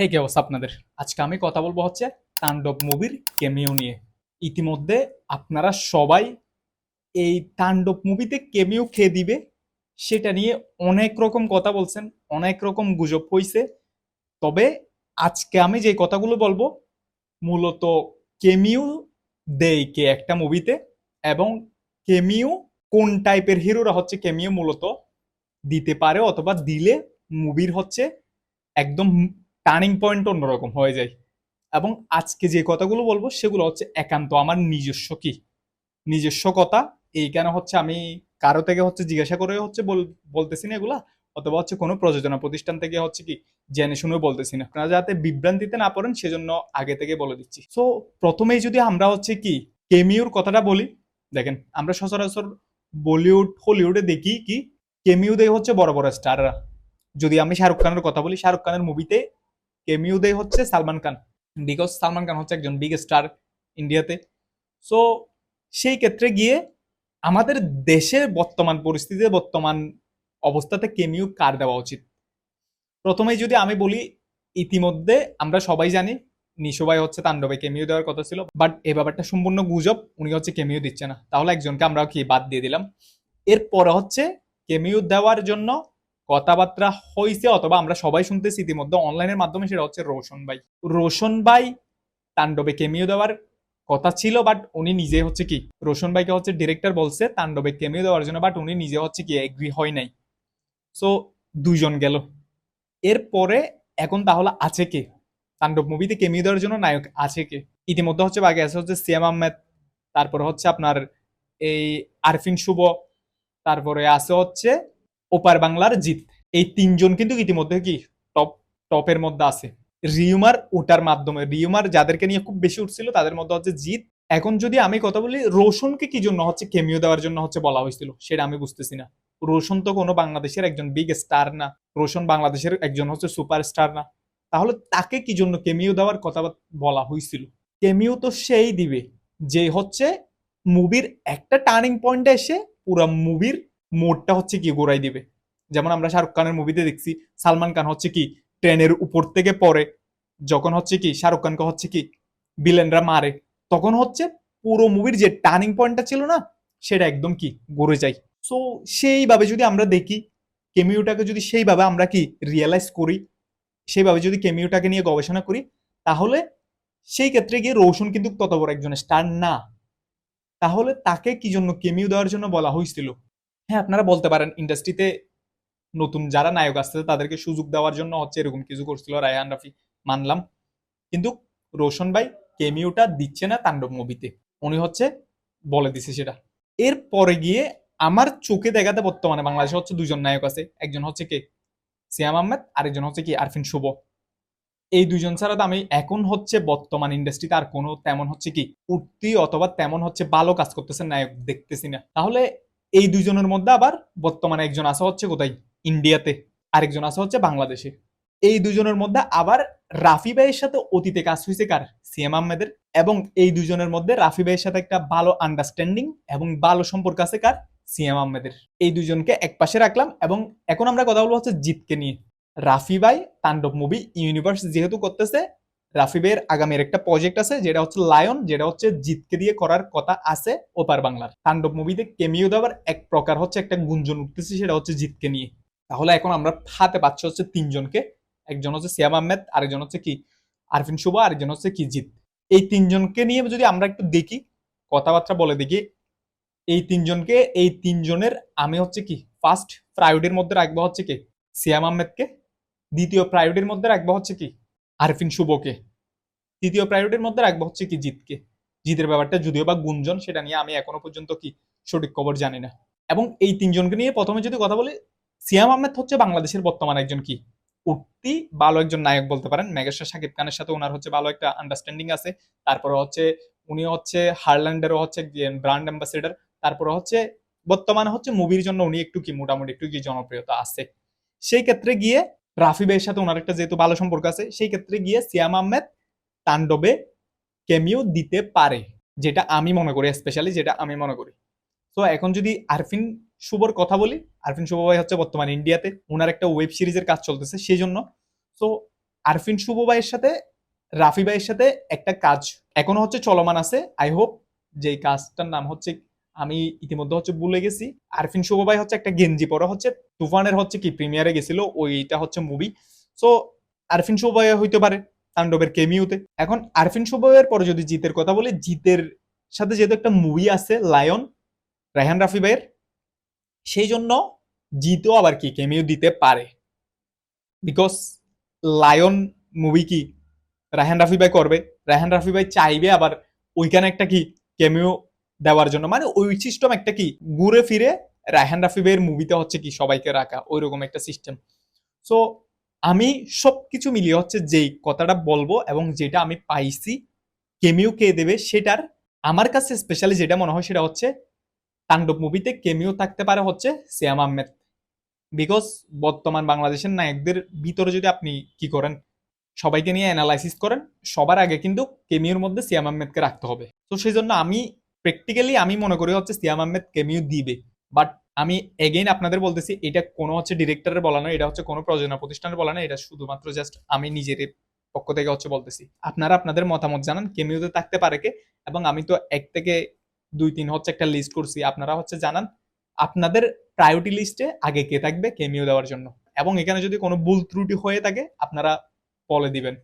হে কি অবস্থা আপনাদের? আজকে আমি কথা বলবো হচ্ছে তাণ্ডব মুভির কেমিও নিয়ে। ইতিমধ্যে আপনারা সবাই এই তাণ্ডব মুভিতে কেমিও খেয়ে দিবে সেটা নিয়ে অনেক রকম কথা বলছেন, অনেক রকম গুজব হইছে। তবে আজকে আমি যে কথাগুলো বলবো মূলত কেমিও দেয় কে একটা মুভিতে, এবং কেমিও কোন টাইপের হিরোরা হচ্ছে কেমিও মূলত দিতে পারে, অথবা দিলে মুভির হচ্ছে একদম টার্নিং পয়েন্ট অন্যরকম হয়ে যায়। এবং আজকে যে কথাগুলো বলবো সেগুলো হচ্ছে একান্ত আমার নিজস্ব কথা। এইখানে হচ্ছে আমি কারো থেকে হচ্ছে জিজ্ঞাসা করে হচ্ছে বলতেছি না এগুলা, অথবা হচ্ছে কোনো প্রযোজনা প্রতিষ্ঠান থেকে হচ্ছে কি জেনে শুনেও বলতেছি না। আপনারা যাতে বিভ্রান্তিতে না পড়েন সেজন্য আগে থেকে বলে দিচ্ছি। সো প্রথমেই যদি আমরা হচ্ছে কি কেমিওর কথাটা বলি, দেখেন আমরা সচরাচর বলিউড হলিউডে দেখি কি কেমিও দেয় হচ্ছে বড় বড় স্টাররা। যদি আমি শাহরুখ খানের কথা বলি, শাহরুখ খানের মুভিতে কেমিও দেয় হচ্ছে সালমান খান, বিকজ সালমান খান হচ্ছে একজন বিগ স্টার ইন্ডিয়াতে। সো সেই ক্ষেত্রে গিয়ে আমাদের দেশের বর্তমান পরিস্থিতিতে, বর্তমান অবস্থাতে কেমিও কার দেওয়া উচিত? প্রথমেই যদি আমি বলি, ইতিমধ্যে আমরা সবাই জানি নিশো ভাই হচ্ছে তাণ্ডবে কেমিও দেওয়ার কথা ছিল, বাট এ ব্যাপারটা সম্পূর্ণ গুজব, উনি হচ্ছে কেমিও দিচ্ছে না। তাহলে একজনকে আমরা কি বাদ দিয়ে দিলাম। এরপরে হচ্ছে কেমিও দেওয়ার জন্য কথাবার্তা হয়েছে, অথবা আমরা সবাই শুনতেছি ইতিমধ্যে অনলাইনের মাধ্যমে, সেটা হচ্ছে রোশন ভাই তাণ্ডবে কেমিও দেওয়ার কথা ছিল, বাট উনি নিজে হচ্ছে কি রোশন ভাইকে হচ্ছে ডিরেক্টর বলছে তাণ্ডবে কেমিও দেওয়ার জন্য, বাট উনি নিজে হচ্ছে কি এগ্রি হয় নাই। সো দুইজন গেল। এরপরে এখন তাহলে আছে কে তাণ্ডব মুভিতে কেমিও দেওয়ার জন্য? নায়ক আছে কে? ইতিমধ্যে হচ্ছে বাকি আছে হচ্ছে সিয়াম আহমেদ, তারপরে হচ্ছে আপনার এই আরফিন শুভ, তারপরে আছে হচ্ছে ওপার বাংলার জিৎ। এই তিনজন কিন্তু ইতিমধ্যে কি টপ টপের মধ্যে আছে। রিউমার ওটার মাধ্যমে, রিউমার যাদেরকে নিয়ে খুব বেশি উঠছিল তাদের মধ্যে হচ্ছে জিৎ। এখন যদি আমি কথা বলি রোশনকে কি জন্য হচ্ছে কেমিও দেওয়ার জন্য হচ্ছে বলা হয়েছিল, সেটা আমি বুঝতেছি না। রোশন তো কোনো বাংলাদেশের একজন বিগ স্টার না, রোশন বাংলাদেশের একজন হচ্ছে সুপার স্টার না। তাহলে তাকে কি জন্য কেমিও দেওয়ার কথা বলা হয়েছিল? কেমিও তো সেই দিবে যে হচ্ছে মুভির একটা টার্নিং পয়েন্টে এসে পুরো মুভির মোডটা হচ্ছে কি ঘোরাই দিবে। যেমন আমরা শাহরুখ খানের মুভিতে দেখছি সালমান খান হচ্ছে কি ট্রেনের উপর থেকে পড়ে, যখন হচ্ছে কি শাহরুখ খানকে হচ্ছে কি ভিলেনরা মারে, তখন হচ্ছে পুরো মুভির যে টার্নিং পয়েন্টটা ছিল না, সেটা একদম কি ঘুরে যায়। সো সেইভাবে যদি আমরা দেখি কেমিওটাকে, যদি সেইভাবে আমরা কি রিয়েলাইজ করি, সেইভাবে যদি কেমিওটাকে নিয়ে গবেষণা করি, তাহলে সেই ক্ষেত্রে গিয়ে রোশন কিন্তু তত বড় একজন স্টার না। তাহলে তাকে কি জন্য কেমিও দেওয়ার জন্য বলা হয়েছিল? হ্যাঁ, আপনারা বলতে পারেন ইন্ডাস্ট্রিতে নতুন যারা নায়ক আসছে তাদেরকে সুযোগ দেওয়ার জন্য হচ্ছে এরকম কিছু করছিল রায়হান রাফি, মানলাম। কিন্তু রোশন ভাই কেমিওটা দিচ্ছে না তাণ্ডব মুভিতে, উনি হচ্ছে বলে দিছে সেটা। এরপরে গিয়ে আমার চোখে দেখাতে বর্তমানে বাংলাদেশে হচ্ছে দুজন নায়ক আছে, একজন হচ্ছে কে সিয়াম আহমেদ, আরেকজন হচ্ছে কি আরফিন শুভ। এই দুজন ছাড়া তো আমি এখন হচ্ছে বর্তমান ইন্ডাস্ট্রিতে আর কোনো তেমন হচ্ছে কি উঠতি অথবা তেমন হচ্ছে ভালো কাজ করতেছে নায়ক দেখতেছি না। তাহলে এই দুজনের মধ্যে আবার বর্তমানে একজন আছে হচ্ছে কোথায়, ইন্ডিয়াতে, আরেকজন আছে হচ্ছে বাংলাদেশে। এই দুজনের মধ্যে আবার রাফি ভাইয়ের সাথে অতীতে কাজ হয়েছে কার, সিএম আহমেদের। এবং এই দুজনের মধ্যে রাফি ভাইয়ের সাথে একটা ভালো আন্ডারস্ট্যান্ডিং এবং ভালো সম্পর্ক আছে কার, সিএম আহমেদের। এই দুজনকে এক পাশে রাখলাম, এবং এখন আমরা কথা বলবো হচ্ছে জিতকে নিয়ে। রাফি ভাই তাণ্ডব মুভি ইউনিভার্স যেহেতু করতেছে, রাফি ভাইয়ের আগামীর একটা প্রজেক্ট আছে যেটা হচ্ছে লায়ন, যেটা হচ্ছে জিতকে দিয়ে করার কথা আছে ওপার বাংলার। তাণ্ডব মুভিতে কেমিও দেওয়ার এক প্রকার হচ্ছে একটা গুঞ্জন উঠতেছে, সেটা হচ্ছে জিতকে নিয়ে। তাহলে এখন আমরা হাতে পাচ্ছি হচ্ছে তিনজনকে, একজন হচ্ছে সিয়াম আহমেদ, আরেকজন হচ্ছে কি আরফিন শুভ, আরেকজন হচ্ছে কি জিত। এই তিনজনকে নিয়ে যদি আমরা একটু দেখি, কথাবার্তা বলে দেখি, এই তিনজনের আমি হচ্ছে কি ফার্স্ট প্রায়োরিটির মধ্যে রাখবো হচ্ছে কি সিয়াম আহমেদকে, দ্বিতীয় প্রায়োরিটির মধ্যে রাখবো হচ্ছে কি আরফিন শুভকে, তৃতীয় প্রায়োরিটির মধ্যে রাখবো হচ্ছে কি জিতকে। জিতের ব্যাপারটা যদিও বা গুঞ্জন, সেটা নিয়ে আমি এখনো পর্যন্ত কি সঠিক খবর জানি না। এবং এই তিনজনকে নিয়ে প্রথমে যদি কথা বলি, সিয়াম আহমেদ হচ্ছে বাংলাদেশের বর্তমান একজন কি উঠতি ভালো একজন নায়ক বলতে পারেন। মেগাস্টার শাকিব খানের সাথে ওনার হচ্ছে ভালো একটা আন্ডারস্ট্যান্ডিং আছে। তারপরে হচ্ছে উনি হচ্ছে হারল্যান্ডেরও হচ্ছে ব্র্যান্ড অ্যাম্বাসেডর। তারপরে হচ্ছে বর্তমানে হচ্ছে মুভির জন্য উনি একটু কি মোটামুটি একটু কি জনপ্রিয়তা আছে। সেই ক্ষেত্রে গিয়ে রাফি ভাইয়ের সাথে ওনার একটা যেহেতু ভালো সম্পর্ক আছে, সেই ক্ষেত্রে গিয়ে সিয়াম আহমেদ তাণ্ডবে কেমিও দিতে পারে, যেটা আমি মনে করি, স্পেশালি যেটা আমি মনে করি। তো এখন যদি আরফিন শুভর কথা বলি, আরফিন শুভ ভাই হচ্ছে বর্তমানে ইন্ডিয়াতে, ওনার একটা ওয়েব সিরিজের কাজ চলতেছে সেই জন্য। তো আরফিন শুভ ভাইয়ের সাথে রাফি ভাইয়ের সাথে একটা কাজ এখনো হচ্ছে চলমান আছে। আই হোপ যে কাজটার নাম হচ্ছে, আমি ইতিমধ্যে হচ্ছে ভুলে গেছি। আরফিন শুভ ভাই হচ্ছে একটা গেঞ্জি পরা হচ্ছে তুফানের হচ্ছে কি প্রিমিয়ারে গেছিল, ওইটা হচ্ছে মুভি। সো আরফিন শুভ ভাই হইতে পারে তাণ্ডবের কেমিউতে। এখন আরফিন শুভ ভাইয়ের পরে যদি জিতের কথা বলি, জিতের সাথে যেহেতু একটা মুভি আছে লায়ন, রায়হান রাফি ভাইয়ের, সেই জন্য জিতও আবার কি কেমিও দিতে পারে। বিকজ লায়ন মুভি কি রায়হান রাফি ভাই করবে, রায়হান রাফি ভাই চাইবে আবার ওইখানে একটা কি কেমিও দেওয়ার জন্য, মানে ওই সিস্টেম একটা কি ঘুরে ফিরে রায়হান রাফি ভাইয়ের মুভিতে হচ্ছে কি সবাইকে রাখা, ওইরকম একটা সিস্টেম। সো আমি সবকিছু মিলিয়ে হচ্ছে যেই কথাটা বলবো এবং যেটা আমি পাইছি কেমিও কে দেবে সেটার, আমার কাছে স্পেশালি যেটা মনে হয় সেটা হচ্ছে তাণ্ডব মুভিতে কেমিও থাকতে পারে হচ্ছে সিয়াম আহমেদ। বিকজ বর্তমান বাংলাদেশের নায়কদের ভিতরে যদি আপনি কি করেন, সবাইকে নিয়ে অ্যানালাইসিস করেন, সবার আগে কিন্তু কেমিওর মধ্যে সিয়াম আহমেদকে রাখতে হবে। তো সেই জন্য আমি প্র্যাকটিক্যালি আমি মনে করি হচ্ছে সিয়াম আহমেদ কেমিও দিবে। বাট আমি এগেইন আপনাদের বলতেছি, এটা কোনো হচ্ছে ডিরেক্টরের বলা নয়, এটা হচ্ছে কোনো প্রযোজনা প্রতিষ্ঠানের বলা নয়, এটা শুধুমাত্র জাস্ট আমি নিজের পক্ষ থেকে হচ্ছে বলতেছি। আপনারা আপনাদের মতামত জানান কেমিওতে থাকতে পারে কে, এবং আমি তো 1 থেকে 2 3 হচ্ছে একটা লিস্ট করছি, আপনারা হচ্ছে জানান আপনাদের প্রায়োরিটি লিস্টে আগে কে থাকবে কেমিও দেওয়ার জন্য। এবং এখানে যদি কোনো ভুল ত্রুটি হয়ে থাকে আপনারা বলে দিবেন।